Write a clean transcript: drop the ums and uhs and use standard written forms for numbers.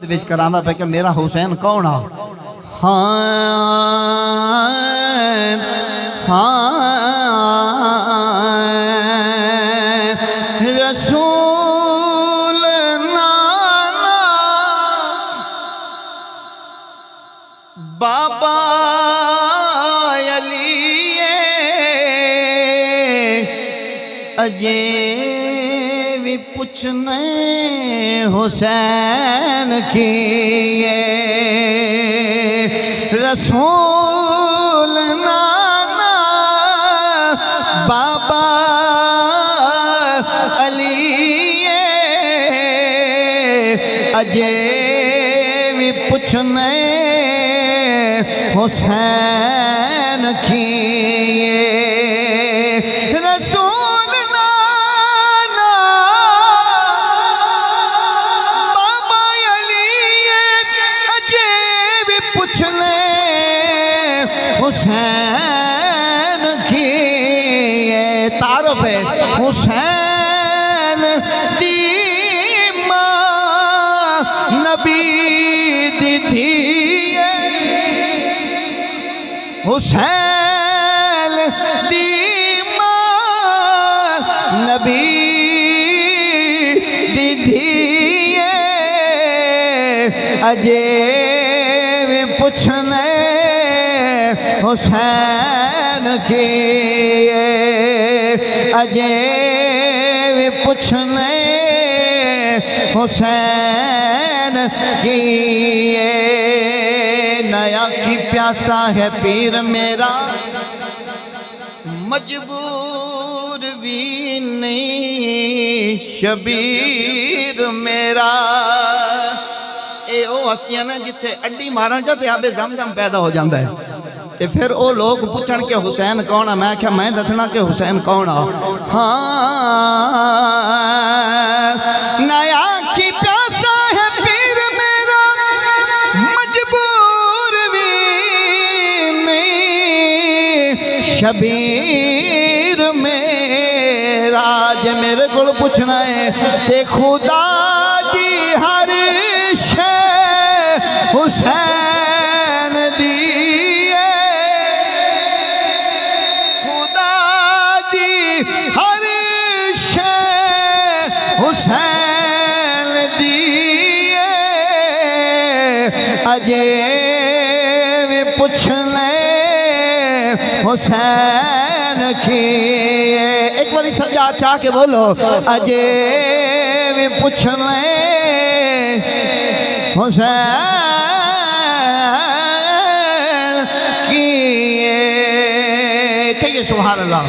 विच करांदा पे कि मेरा हुसैन कौन आ। हाँ रसूल नाना बाबा अली अजे भी पुछने हुसैन की रसूल नाना बाबा अली अजे भी पुछने हुसैन की रसूल नाना बाबा अली अजे भी पुछने हुसैन की तारुफ है हुसैन दी मां नबी दी थी हुसैन दी मां नबी दी थी अजे भी पुछने हुसैन की अजे भी पुछने हुसैन की नया की प्यासा है पीर मेरा मजबूर भी नहीं शबीर मेरा। ये वो हस्तियां ने जिथे अड्डी मारन च आबे जमजम पैदा हो जाता है ते फिर वो लोग पूछन के हुसैन कौन है। मैं क्या मैं दसना कि हुसैन कौन है। हाँ नया की प्यासा है पीर मेरा मजबूर भी नहीं शबीर मेरा। जे मेरे को पूछना है ते खुदा दी हर शे हुसैन दी हर शे हुसैन दिए अजे भी पुछने हुसैन की। एक बारी सजा चाह के बोलो अजे भी पुछने हुसैन की। कहिए सुभान अल्लाह।